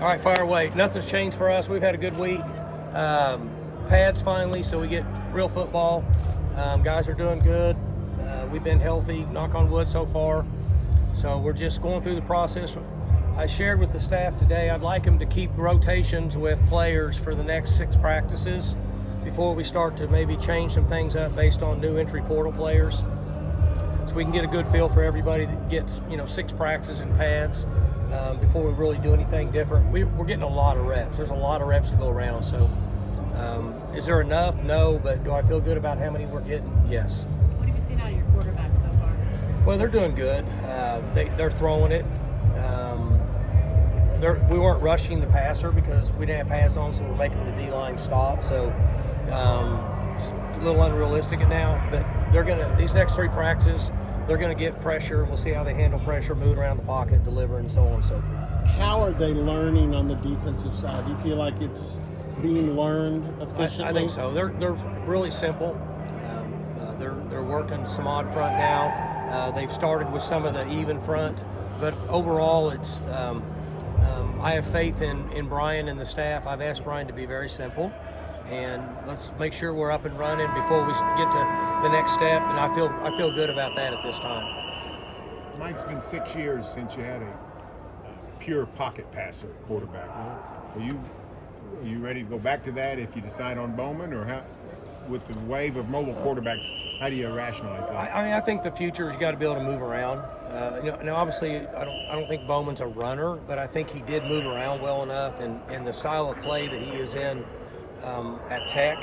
All right, fire away. Nothing's changed for us. We've had a good week. Pads finally, so we get real football. Guys are doing good. We've been healthy, knock on wood so far. So we're just going through the process. I shared with the staff today, I'd like them to keep rotations with players for the next 6 practices before we start to maybe change some things up based on new entry portal players. So we can get a good feel for everybody that gets, 6 practices in pads before we really do anything different. We're getting a lot of reps. There's a lot of reps to go around. So is there enough? No, but do I feel good about how many we're getting? Yes. What have you seen out of your quarterbacks so far? Well, they're doing good. They're throwing it. We weren't rushing the passer because we didn't have pads on, so we're making the D-line stop. So it's a little unrealistic now, but these next 3 practices, they're going to get pressure, and we'll see how they handle pressure, moving around the pocket, delivering, and so on and so forth. How are they learning on the defensive side? Do you feel like it's being learned efficiently? I think so. They're really simple. They're working some odd front now. They've started with some of the even front, but overall, it's. I have faith in Brian and the staff. I've asked Brian to be very simple, and let's make sure we're up and running before we get to the next step. And I feel good about that at this time. Mike, it's been 6 years since you had a pure pocket passer quarterback. Are you ready to go back to that if you decide on Bowman, or how? With the wave of mobile quarterbacks, how do you rationalize that? I think the future is you got to be able to move around. Now obviously, I don't think Bowman's a runner, but I think he did move around well enough, and the style of play that he is in at Tech,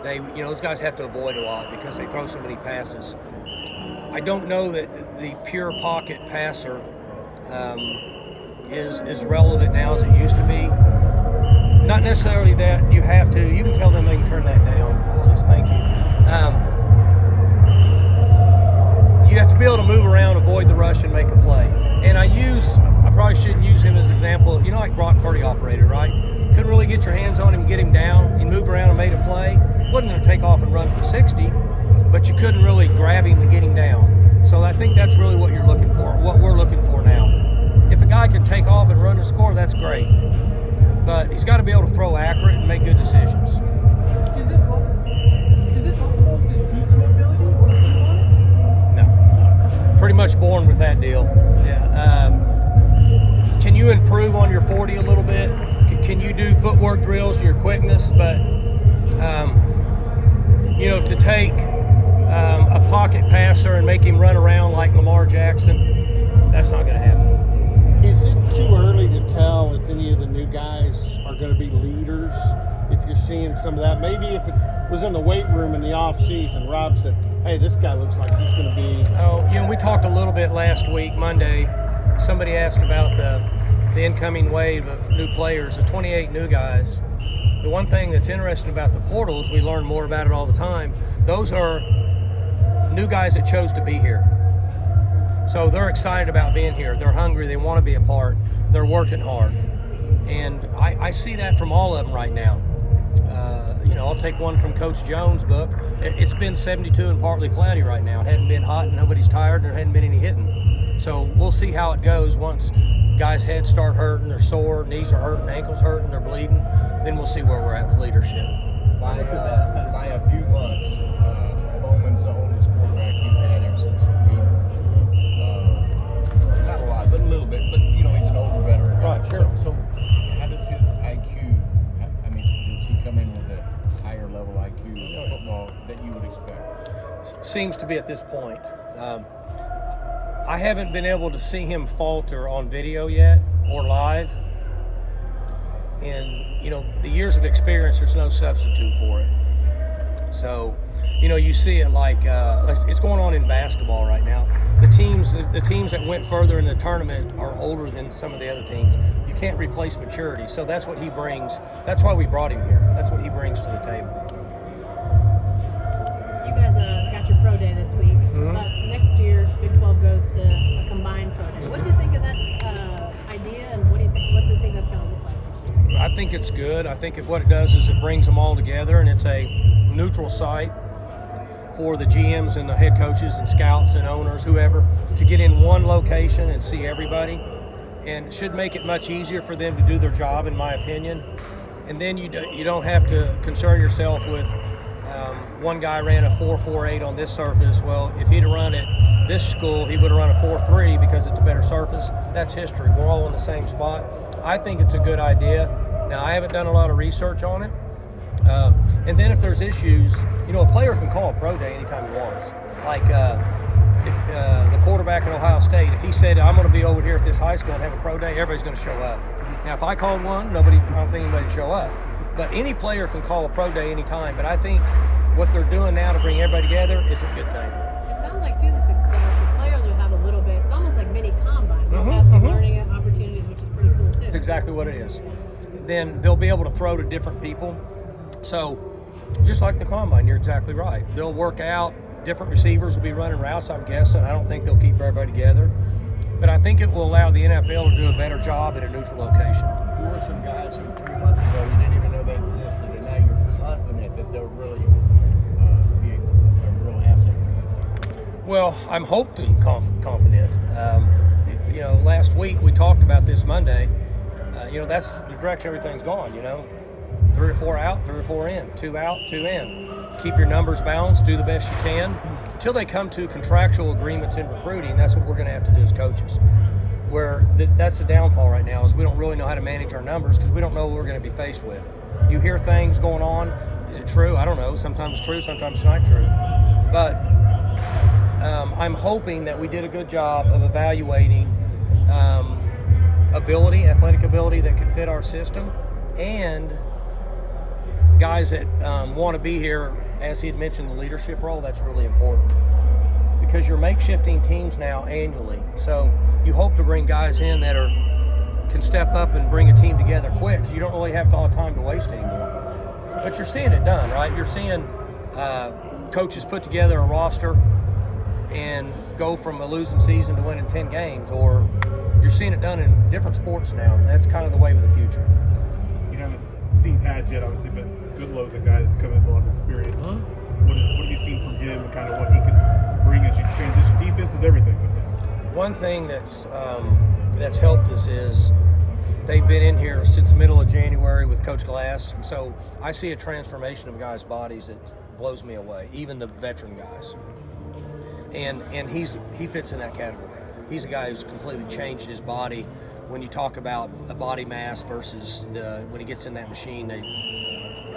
those guys have to avoid a lot because they throw so many passes. I don't know that the pure pocket passer is as relevant now as it used to be. Not necessarily that you have to. You can tell them they can turn that down, please. Thank you. You have to be able to move around, avoid the rush, and make a play. And I probably shouldn't use him as an example. Like Brock Purdy operated, right? Couldn't really get your hands on him, get him down. He moved around and made a play. Wasn't going to take off and run for 60, but you couldn't really grab him and get him down. So I think that's really what you're looking for, what we're looking for now. If a guy can take off and run and score, that's great. But he's got to be able to throw accurate and make good decisions. Is it possible to teach mobility, or do you want it? No. Pretty much born with that deal. Yeah. Can you improve on your 40 a little bit? Can you do footwork drills to your quickness? But, to take a pocket passer and make him run around like Lamar Jackson, that's not going to happen. Is it too early to tell if any of the new guys are going to be leaders? If you're seeing some of that, maybe if it was in the weight room in the off season, Rob said, "Hey, this guy looks like he's going to be." Oh, we talked a little bit last week, Monday. Somebody asked about the incoming wave of new players, the 28 new guys. The one thing that's interesting about the portal is we learn more about it all the time. Those are new guys that chose to be here. So they're excited about being here. They're hungry. They want to be a part. They're working hard. And I see that from all of them right now. I'll take one from Coach Jones' book. It's been 72 and partly cloudy right now. It hadn't been hot and nobody's tired and there hadn't been any hitting. So we'll see how it goes once guys' heads start hurting, they're sore, knees are hurting, ankles hurting, they're bleeding. Then we'll see where we're at with leadership. By a few months, Bowman's the oldest quarterback you've had ever since we not a lot, but a little bit. But he's an older veteran. Right, sure. So how does his IQ? Does he come in with a higher level IQ football that you would expect? Seems to be at this point. I haven't been able to see him falter on video yet or live. And the years of experience, there's no substitute for it. So, you see it like it's going on in basketball right now. The teams that went further in the tournament are older than some of the other teams. You can't replace maturity. So that's what he brings. That's why we brought him here. That's what he brings to the table. You guys got your pro day this week. Mm-hmm. Next year, Big 12 goes to a combined pro day. Mm-hmm. What do you think of that idea, and what do you think that's going to look like next year? I think it's good. I think what it does is it brings them all together, and it's a neutral site for the GMs and the head coaches and scouts and owners, whoever, to get in one location and see everybody. and it should make it much easier for them to do their job, in my opinion. And then you don't have to concern yourself with one guy ran a 4.48 on this surface. Well, if he'd have run at this school, he would have run a 4.3 because it's a better surface. That's history. We're all in the same spot. I think it's a good idea. Now, I haven't done a lot of research on it. And then if there's issues, a player can call a pro day anytime he wants. Like if the quarterback at Ohio State, if he said, I'm going to be over here at this high school and have a pro day, everybody's going to show up. Now, if I called one, I don't think anybody would show up. But any player can call a pro day anytime. But I think what they're doing now to bring everybody together is a good thing. It sounds like, too, that the players will have a little bit, it's almost like mini combine. They'll have some learning opportunities, which is pretty cool, too. That's exactly what it is. Then they'll be able to throw to different people. So just like the combine, you're exactly right. They'll work out. Different receivers will be running routes, I'm guessing. I don't think they'll keep everybody together. But I think it will allow the NFL to do a better job at a neutral location. Who are some guys who 3 months ago you didn't even know they existed, and now you're confident that they'll really be a real asset for them? Well, I'm hoping confident. Last week we talked about this Monday. That's the direction everything's gone, 3 or 4 out, 3 or 4 in, 2 out, 2 in. Keep your numbers balanced, do the best you can. Until they come to contractual agreements in recruiting, that's what we're going to have to do as coaches. Where that's the downfall right now is we don't really know how to manage our numbers because we don't know what we're going to be faced with. You hear things going on. Is it true? I don't know. Sometimes it's true, sometimes it's not true. But I'm hoping that we did a good job of evaluating athletic ability that could fit our system, and guys that want to be here, as he had mentioned, the leadership role. That's really important because you're makeshifting teams now annually. So you hope to bring guys in that can step up and bring a team together quick. You don't really have a lot of time to waste anymore. But you're seeing it done, right? You're seeing coaches put together a roster and go from a losing season to winning 10 games, or you're seeing it done in different sports now. And that's kind of the way of the future. You haven't seen Pads yet, obviously, but Goodlow's a guy that's coming with a lot of experience. What have you seen from him and kind of what he can bring as you transition? Defense is everything with him. One thing that's helped us is they've been in here since the middle of January with Coach Glass. So I see a transformation of guys' bodies that blows me away, even the veteran guys. And he fits in that category. He's a guy who's completely changed his body. When you talk about a body mass versus when he gets in that machine,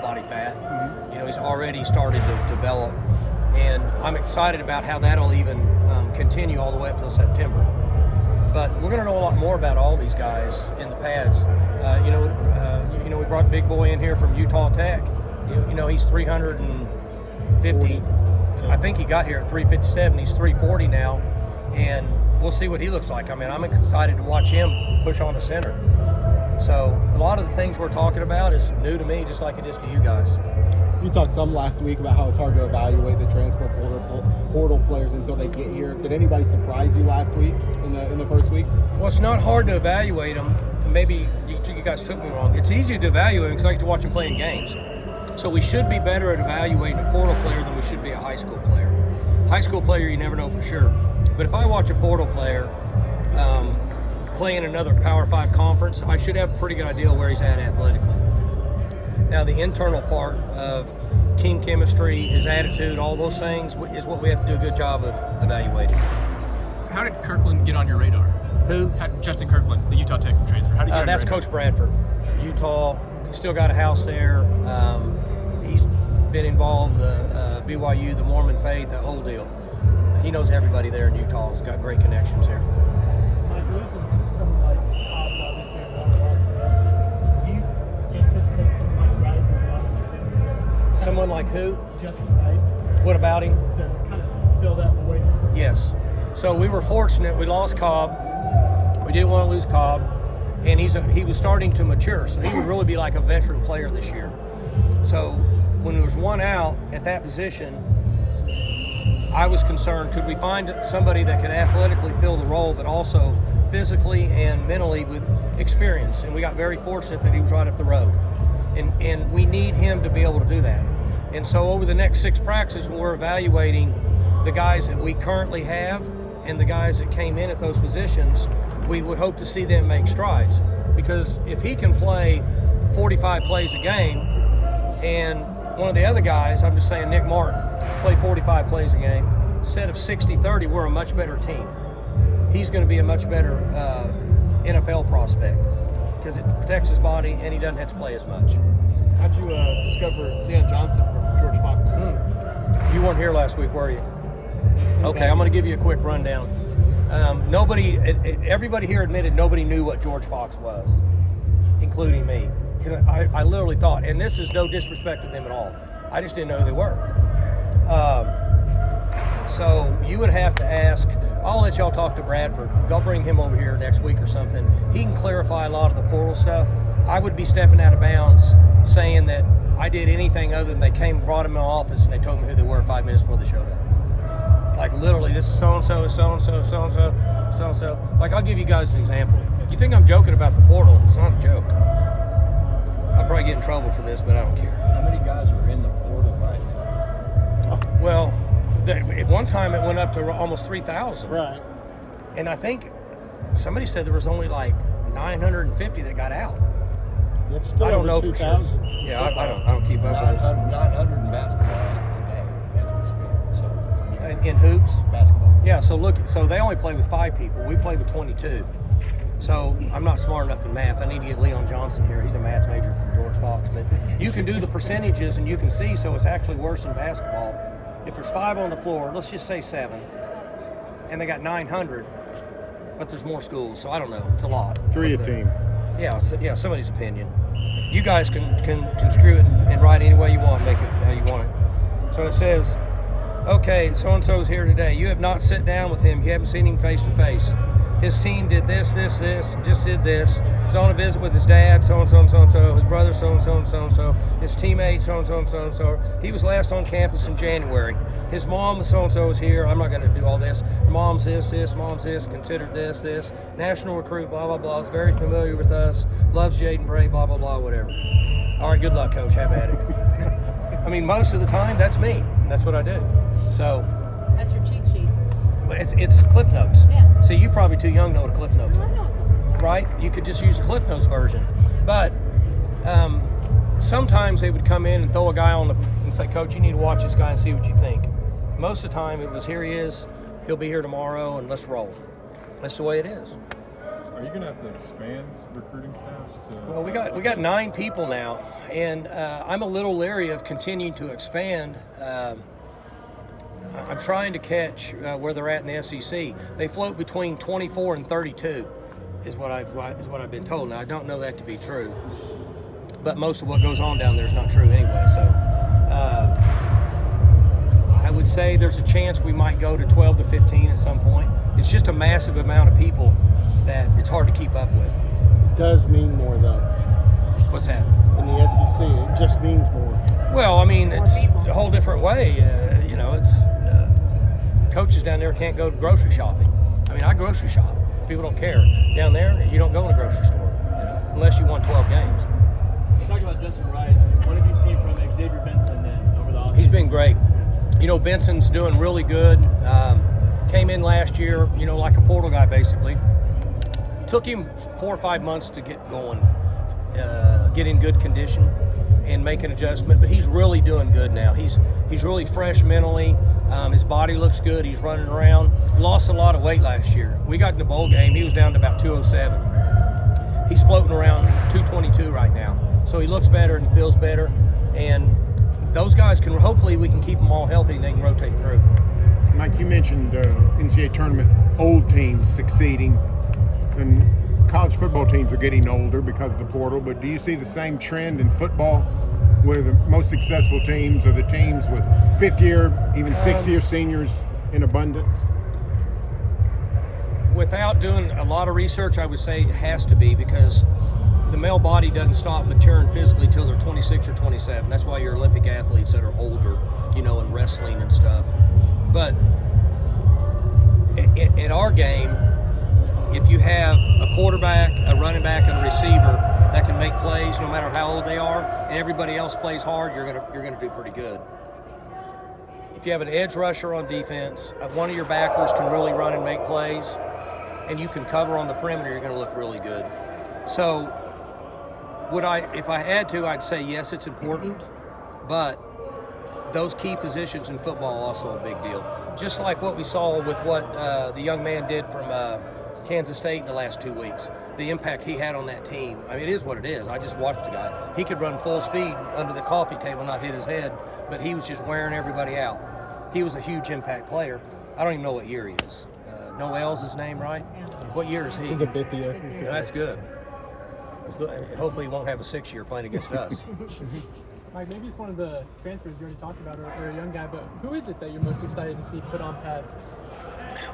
body fat, he's already started to develop. And I'm excited about how that'll even continue all the way up till September. But we're going to know a lot more about all these guys in the pads. We brought Big Boy in here from Utah Tech. He's 350. I think he got here at 357. He's 340 now, and we'll see what he looks like. I mean, I'm excited to watch him push on the center. So a lot of the things we're talking about is new to me, just like it is to you guys. You talked some last week about how it's hard to evaluate the transfer portal players until they get here. Did anybody surprise you last week in the first week? Well, it's not hard to evaluate them. Maybe you guys took me wrong. It's easy to evaluate them because I like to watch them play in games. So we should be better at evaluating a portal player than we should be a high school player. High school player, you never know for sure. But if I watch a portal player play in another Power 5 conference, I should have a pretty good idea where he's at athletically. Now, the internal part of team chemistry, his attitude, all those things is what we have to do a good job of evaluating. How did Kirkland get on your radar? Who? Justin Kirkland, the Utah Tech transfer. How did he get on That's your radar? Coach Bradford. Utah, still got a house there. He's been involved, BYU, the Mormon faith, the whole deal. He knows everybody there in Utah. He's got great connections here. Like losing someone like Cobbs, obviously, in one loss production, do you anticipate someone like Wright with a lot of experience? Someone like who? Justin Wright, What about him? to kind of fill that void? Yes. So we were fortunate. We lost Cobb. We didn't want to lose Cobb. And he was starting to mature. So he would really be like a veteran player this year. So when there was one out at that position, I was concerned, could we find somebody that could athletically fill the role, but also physically and mentally with experience? And we got very fortunate that he was right up the road. And we need him to be able to do that. And so over the next 6 practices, we're evaluating the guys that we currently have and the guys that came in at those positions. we would hope to see them make strides. Because if he can play 45 plays a game, and one of the other guys, I'm just saying Nick Martin, play 45 plays a game, instead of 60-30, we're a much better team. He's going to be a much better NFL prospect because it protects his body and he doesn't have to play as much. How'd you discover Leon Johnson from George Fox? You weren't here last week, were you? Okay, I'm going to give you a quick rundown. Everybody here admitted nobody knew what George Fox was, including me. I literally thought, and this is no disrespect to them at all, I just didn't know who they were. So you would have to ask, I'll let y'all talk to Bradford. Go bring him over here next week or something. He can clarify a lot of the portal stuff. I would be stepping out of bounds saying that I did anything other than they came and brought him in my office and they told me who they were 5 minutes before they showed up. Like literally, this is so-and-so, is so-and-so, so-and-so, so-and-so. Like I'll give you guys an example. You think I'm joking about the portal? It's not a joke. I'll probably get in trouble for this, but I don't care. How many guys are in the portal right now? Well, at one time it went up to almost 3,000. Right. And I think somebody said there was only like 950 that got out. It's still I don't know over for sure. 2,000. Yeah, I don't keep up with 900 in basketball today as we speak. So it. In hoops? basketball. Yeah, so they only play with 5 people. We play with 22. So I'm not smart enough in math. I need to get Leon Johnson here. He's a math major from George Fox. But you can do the percentages and you can see, so it's actually worse in basketball. If there's 5 on the floor, let's just say 7, and they got 900, but there's more schools, so I don't know. It's a lot. 3 a team. Yeah, somebody's opinion. You guys can construe it and write any way you want, make it how you want it. So it says, okay, so-and-so's here today. You have not sat down with him. You haven't seen him face to face. His team did this, just did this. He's on a visit with his dad, so-and-so and so-and-so. His brother, so-and-so and so-and-so. His teammate, so-and-so and so-and-so. He was last on campus in January. His mom, so-and-so, is here. I'm not going to do all this. Mom's this, mom's this, considered this. National recruit, blah, blah, blah. Is very familiar with us. Loves Jaden Bray, blah, blah, blah, whatever. All right, good luck, Coach. Have at it. I mean, most of the time, that's me. That's what I do. So That's your cheat sheet. it's Cliff Notes. Yeah. See, you're probably too young to know what a Cliff Notes I is. know. Right? You could just use the Cliff Notes version. But sometimes they would come in and throw a guy on and say, Coach, you need to watch this guy and see what you think. Most of the time it was, here he is, he'll be here tomorrow, and let's roll. That's the way it is. Are you going to have to expand recruiting staffs to? Well, we got 9 people now, and I'm a little leery of continuing to expand. I'm trying to catch where they're at in the SEC. They float between 24 and 32, is what I've been told. Now I don't know that to be true, but most of what goes on down there is not true anyway. So I would say there's a chance we might go to 12 to 15 at some point. It's just a massive amount of people that it's hard to keep up with. It does mean more, though. What's that? In the SEC, it just means more. Well, I mean, it's a whole different way. It's coaches down there can't go grocery shopping. I mean, I grocery shop. People don't care. Down there, you don't go in a grocery store, unless you won 12 games. Let's talk about Justin Wright. I mean, what have you seen from Xavier Benson then over the offseason? He's been great. Benson's doing really good. Came in last year, like a portal guy basically. Took him 4 or 5 months to get going, get in good condition, and make an adjustment. But he's really doing good now. He's really fresh mentally. His body looks good. He's running around. Lost a lot of weight last year. We got in the bowl game. He was down to about 207. He's floating around 222 right now. So he looks better and he feels better. And those guys hopefully we can keep them all healthy and they can rotate through. Mike, you mentioned NCAA tournament old teams succeeding, and college football teams are getting older because of the portal. But do you see the same trend in football, where the most successful teams are the teams with 5th-year, even 6th-year seniors in abundance? Without doing a lot of research, I would say it has to be, because the male body doesn't stop maturing physically till they're 26 or 27. That's why your Olympic athletes that are older, in wrestling and stuff. But in our game, if you have a quarterback, a running back, and a receiver that can make plays no matter how old they are, and everybody else plays hard, you're gonna do pretty good. If you have an edge rusher on defense, one of your backers can really run and make plays, and you can cover on the perimeter, you're going to look really good. So, if I had to, I'd say yes, it's important, but those key positions in football are also a big deal. Just like what we saw with what the young man did from Kansas State in the last 2 weeks, the impact he had on that team. I mean, it is what it is. I just watched the guy. He could run full speed under the coffee table, not hit his head, but he was just wearing everybody out. He was a huge impact player. I don't even know what year he is. Noel's his name, right? What year is he? He's a 5th year. That's good. Hopefully he won't have a 6th year playing against us. Mike, maybe it's one of the transfers you already talked about, or a young guy, but who is it that you're most excited to see put on pads?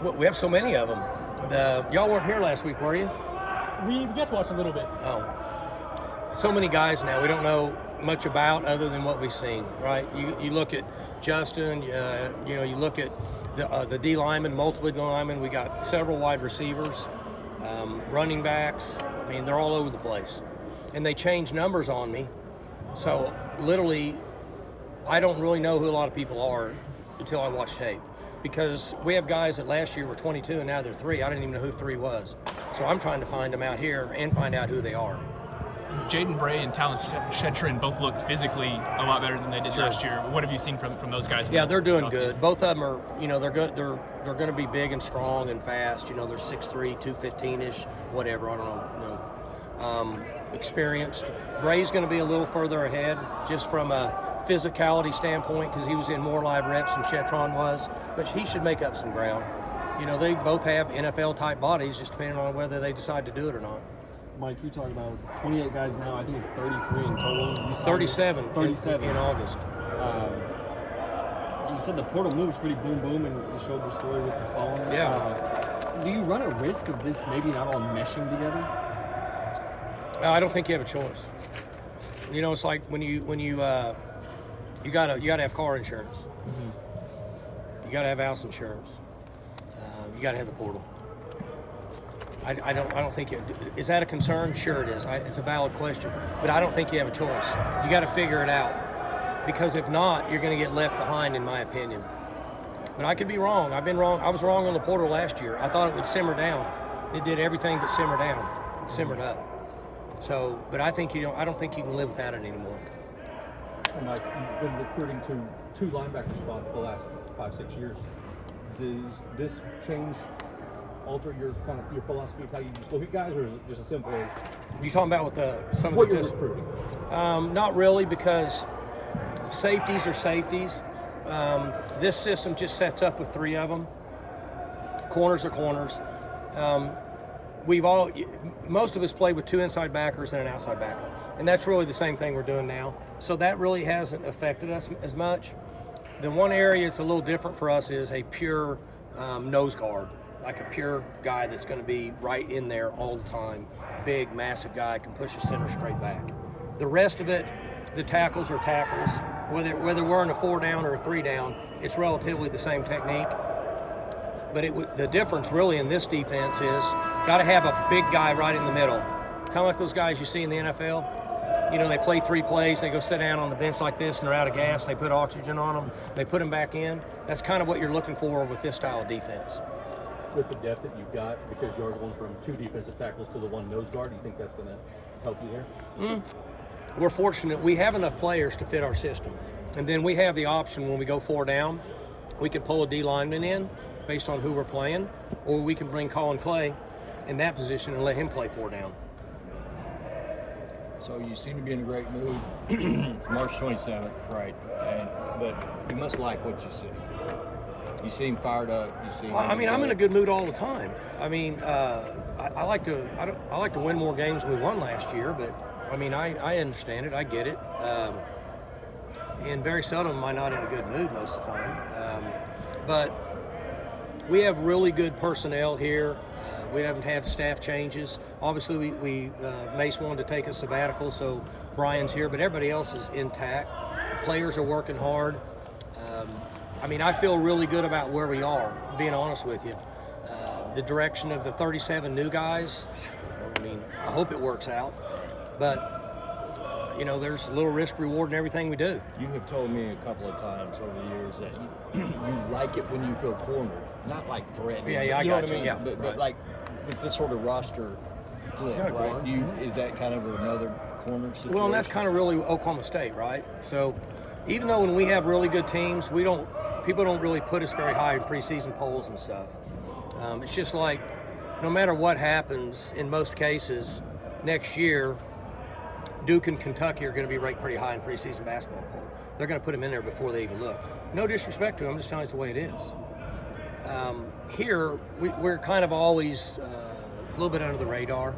Well, we have so many of them. Y'all weren't here last week, were you? We get to watch a little bit. Oh. So many guys now we don't know much about other than what we've seen, right? You look at Justin, you look at the D linemen, multiple D linemen. We got several wide receivers, running backs. I mean, they're all over the place. And they change numbers on me. So literally, I don't really know who a lot of people are until I watch tape. Because we have guys that last year were 22 and now they're 3. I didn't even know who 3 was. So I'm trying to find them out here and find out who they are. Jaden Bray and Talon Shetron both look physically a lot better than they did last year. What have you seen from those guys? Yeah, they're doing good. Both of them are, they're good. They're going to be big and strong and fast. They're 6'3", 215-ish, whatever. I don't know. Experienced. Bray's going to be a little further ahead just from a physicality standpoint because he was in more live reps than Shetron was, but he should make up some ground. They both have NFL-type bodies, just depending on whether they decide to do it or not. Mike, you talked about 28 guys now. I think it's 33 in total. You 37 in August. You said the portal moves pretty boom, boom, and you showed the story with the phone. Yeah. Do you run a risk of this maybe not all meshing together? I don't think you have a choice. It's like when you gotta have car insurance. Mm-hmm. You gotta have house insurance. You gotta have the portal. I don't think is that a concern? Sure it is. It's a valid question, but I don't think you have a choice. You got to figure it out, because if not, you're going to get left behind, in my opinion. But I could be wrong. I've been wrong. I was wrong on the portal last year. I thought it would simmer down. It did everything but simmer down. It simmered up. So, but I think I don't think you can live without it anymore. And Mike, you've been recruiting to 2 linebacker spots the last 5-6 years. Does this change, alter your philosophy of how you just look at guys, or is it just as simple as you talking about with some what of you're recruiting? Not really, because safeties are safeties. This system just sets up with 3 of them. Corners are corners. Most of us play with 2 inside backers and an outside backer, and that's really the same thing we're doing now. So that really hasn't affected us as much. The one area it's a little different for us is a pure nose guard, like a pure guy that's going to be right in there all the time. Big, massive guy, can push a center straight back. The rest of it, the tackles are tackles. Whether we're in a 4 down or a 3 down, it's relatively the same technique. But the difference really in this defense is got to have a big guy right in the middle. Kind of like those guys you see in the NFL. They play 3 plays, they go sit down on the bench like this, and they're out of gas, and they put oxygen on them, they put them back in. That's kind of what you're looking for with this style of defense. With the depth that you've got, because you're going from 2 defensive tackles to the 1 nose guard, do you think that's going to help you there? We're fortunate. We have enough players to fit our system. And then we have the option when we go 4 down, we can pull a D lineman in based on who we're playing, or we can bring Colin Clay in that position and let him play 4 down. So you seem to be in a great mood. It's March 27th, right? But you must like what you see. You seem fired up. I'm in a good mood all the time. I like to win more games than we won last year, but I understand it. I get it. And very seldom am I not in a good mood most of the time. But we have really good personnel here. We haven't had staff changes. Obviously, Mace wanted to take a sabbatical, so Brian's here, but everybody else is intact. Players are working hard. I feel really good about where we are, being honest with you. The direction of the 37 new guys, I hope it works out. But, there's a little risk reward in everything we do. You have told me a couple of times over the years that you like it when you feel cornered, not like threatened. Yeah, I got you. What I mean? Yeah, but right. like with this sort of roster flip, right? Is that kind of another corner situation? Well, and that's kind of really Oklahoma State, right? So even though when we have really good teams, people don't really put us very high in preseason polls and stuff. It's just like no matter what happens, in most cases, next year, Duke and Kentucky are going to be ranked pretty high in preseason basketball poll. They're going to put them in there before they even look. No disrespect to them, I'm just telling you it's the way it is. Here, we're kind of always a little bit under the radar,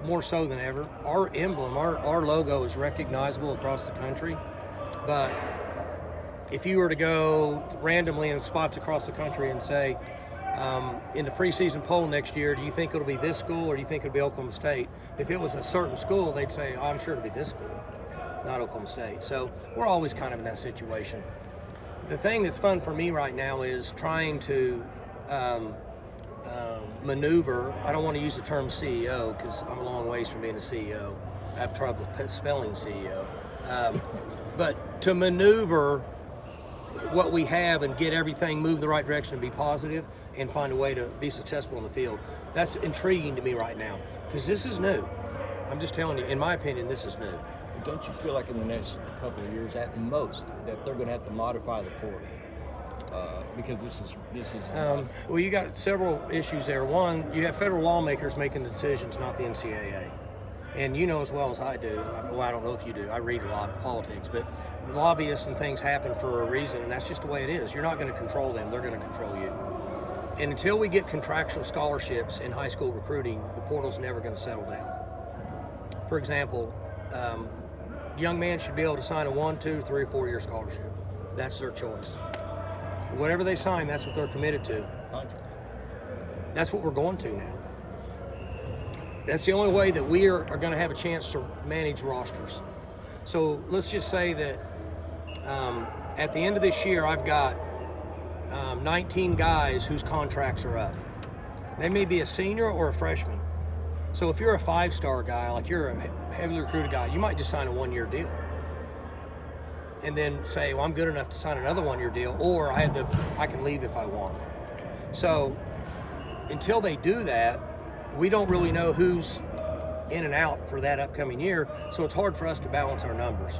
more so than ever. Our emblem, our logo is recognizable across the country, but if you were to go randomly in spots across the country and say, in the preseason poll next year, do you think it'll be this school or do you think it'll be Oklahoma State? If it was a certain school, they'd say, oh, I'm sure it'll be this school, not Oklahoma State. So we're always kind of in that situation. The thing that's fun for me right now is trying to maneuver. I don't want to use the term CEO because I'm a long ways from being a CEO. I have trouble spelling CEO. But to maneuver what we have and get everything moved the right direction and be positive and find a way to be successful in the field, that's intriguing to me right now because this is new. I'm just telling you, in my opinion, this is new. Don't you feel like in the next couple of years, at most, that they're going to have to modify the portal? Because this is. Well, you got several issues there. One, you have federal lawmakers making the decisions, not the NCAA. And you know as well as I do, well, I don't know if you do, I read a lot of politics, but lobbyists and things happen for a reason, and that's just the way it is. You're not going to control them, they're going to control you. And until we get contractual scholarships in high school recruiting, the portal's never going to settle down. For example, young man should be able to sign a 1, 2, 3, or 4 year scholarship. That's their choice. Whatever they sign, that's what they're committed to. Contract. That's what we're going to now. That's the only way that we are going to have a chance to manage rosters. So let's just say that at the end of this year, I've got 19 guys whose contracts are up. They may be a senior or a freshman. So if you're a 5-star guy, like you're a heavily recruited guy, you might just sign a 1-year deal. And then say, well, I'm good enough to sign another 1-year deal, or I can leave if I want. So until they do that, we don't really know who's in and out for that upcoming year, so it's hard for us to balance our numbers.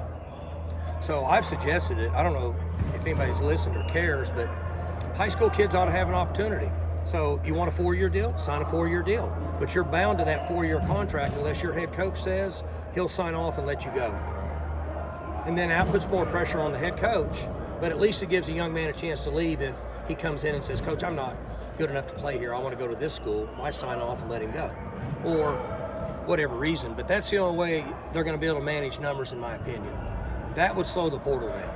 So I've suggested it. I don't know if anybody's listened or cares, but high school kids ought to have an opportunity. So you want a 4-year deal? Sign a 4-year deal. But you're bound to that 4-year contract unless your head coach says he'll sign off and let you go. And then that puts more pressure on the head coach, but at least it gives a young man a chance to leave if he comes in and says, Coach, I'm not good enough to play here. I want to go to this school. I sign off and let him go. Or whatever reason. But that's the only way they're going to be able to manage numbers, in my opinion. That would slow the portal down.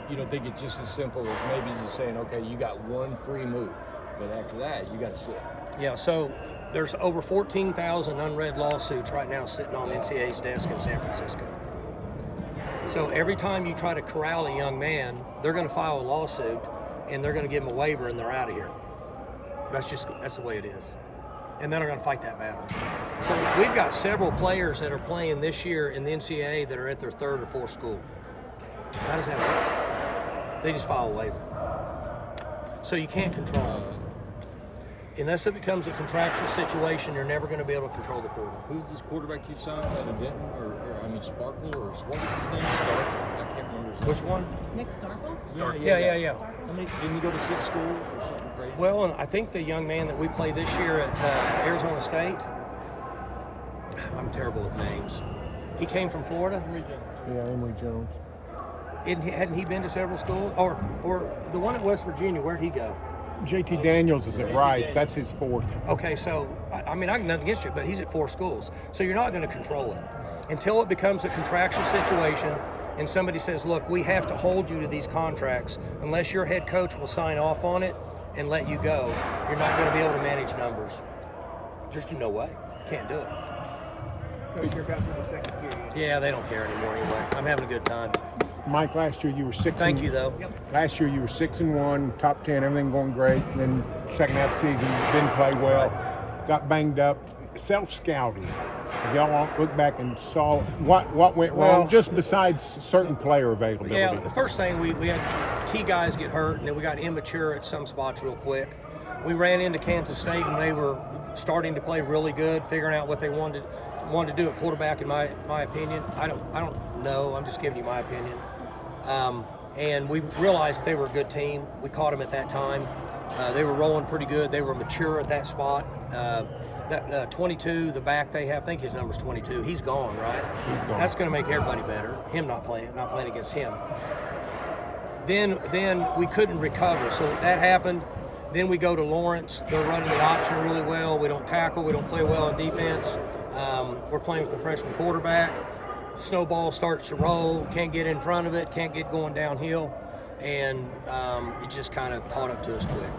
You don't think it's just as simple as maybe just saying, okay, you got one free move, but after that, you got to sit. Yeah, so there's over 14,000 unread lawsuits right now sitting on NCAA's desk in San Francisco. So every time you try to corral a young man, they're going to file a lawsuit and they're going to give them a waiver and they're out of here. That's the way it is. And then they're going to fight that battle. So we've got several players that are playing this year in the NCAA that are at their 3rd or 4th school. How does that work? They just file a waiver. So you can't control them. Unless it becomes a contractual situation, you're never going to be able to control the portal. Who's this quarterback you signed out of Denton, Sparkle, or what was his name? Stark? I can't remember his name. Which one? Nick Sarkle? Yeah. Didn't he go to 6 schools or something crazy? Well, and I think the young man that we played this year at Arizona State, I'm terrible with names. He came from Florida. Yeah, Emory Jones. Hadn't he been to several schools? Or the one at West Virginia, where'd he go? JT Daniels is at Rice. That's his 4th. Okay, so, I mean, I got nothing against you, but he's at 4 schools. So you're not going to control it. Until it becomes a contractual situation and somebody says, look, we have to hold you to these contracts, unless your head coach will sign off on it and let you go, you're not going to be able to manage numbers. Just no way. Can't do it. Coach, you're about to the second period. Yeah, they don't care anymore anyway. I'm having a good time. Mike, last year you were 6. Thank you, though. Last year you were 6-1, top 10, everything going great. And then second half of the season didn't play well, got banged up. Self-scouting. If y'all look back and saw what went wrong, just besides certain player availability. Yeah, the first thing we had key guys get hurt, and then we got immature at some spots real quick. We ran into Kansas State, and they were starting to play really good, figuring out what they wanted to do at quarterback. In my opinion, I don't know. I'm just giving you my opinion. And we realized they were a good team. We caught them at that time. They were rolling pretty good. They were mature at that spot. That 22, the back they have, I think his number's 22. He's gone, right? He's gone. That's going to make everybody better. Him not playing against him. Then we couldn't recover, so that happened. Then we go to Lawrence. They're running the option really well. We don't tackle. We don't play well in defense. We're playing with a freshman quarterback. Snowball starts to roll. Can't get in front of it. Can't get going downhill, and it just kind of caught up to us quick.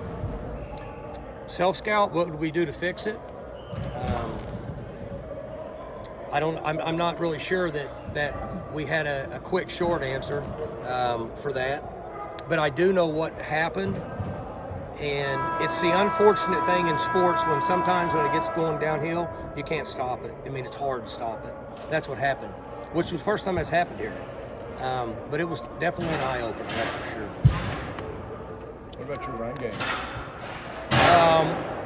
Self-scout. What would we do to fix it? I'm not really sure that we had a quick short answer for that, but I do know what happened, and it's the unfortunate thing in sports when sometimes when it gets going downhill, you can't stop it. I mean, it's hard to stop it. That's what happened, which was the first time that's happened here, but it was definitely an eye-opener, that's for sure. What about your run game?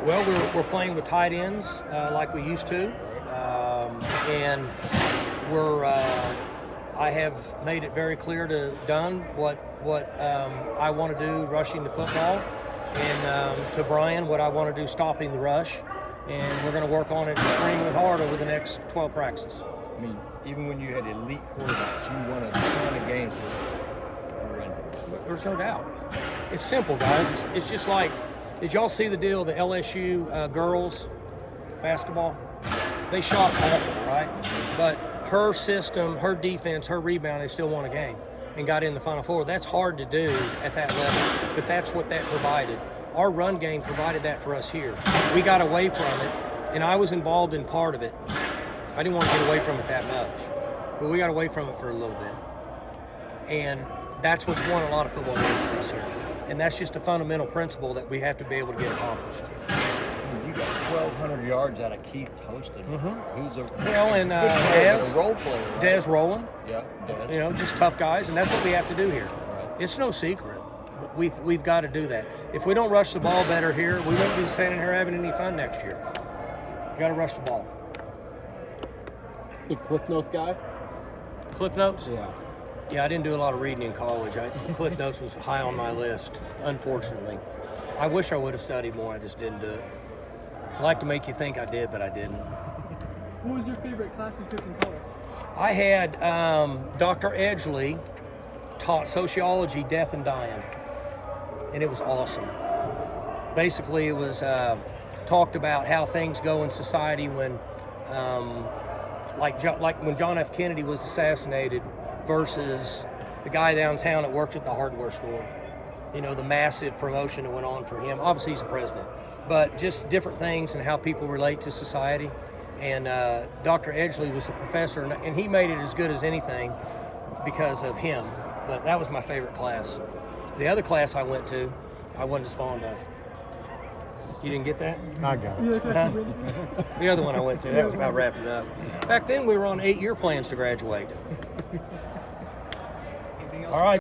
Well, we're playing with tight ends like we used to, and I have made it very clear to Dunn what I want to do rushing the football, and to Brian what I want to do stopping the rush, and we're going to work on it extremely hard over the next 12 practices. I mean, even when you had elite quarterbacks, you won a ton of games with your run game. There's no doubt. It's simple, guys. It's just like, did y'all see the deal, the LSU girls basketball? They shot awful, right? But her system, her defense, her rebound, they still won a game and got in the Final Four. That's hard to do at that level, but that's what that provided. Our run game provided that for us here. We got away from it, and I was involved in part of it. I didn't want to get away from it that much, but we got away from it for a little bit. And that's what's won a lot of football games for us here. And that's just a fundamental principle that we have to be able to get accomplished. You got 1,200 yards out of Keith Toston, who's a and good player, Dez, a role player. Right? Dez Rowland. Yeah, Dez. You know, just tough guys, and that's what we have to do here. Right. It's no secret. We've got to do that. If we don't rush the ball better here, we won't be standing here having any fun next year. You got to rush the ball. Big Cliff Notes guy? Cliff Notes? Yeah. Yeah, I didn't do a lot of reading in college. Cliff Notes was high on my list, unfortunately. I wish I would have studied more. I just didn't do it. I like to make you think I did, but I didn't. What was your favorite class you took in college? I had Dr. Edgley taught sociology, death and dying, and it was awesome. Basically, it was talked about how things go in society when, like when John F. Kennedy was assassinated versus the guy downtown that worked at the hardware store. You know, the massive promotion that went on for him. Obviously, he's a president, but just different things and how people relate to society. And Dr. Edgley was the professor, and he made it as good as anything because of him. But that was my favorite class. The other class I went to, I wasn't as fond of. You didn't get that? I got it. Huh? The other one I went to, that was about wrapped it up. Back then, we were on 8-year plans to graduate. All right.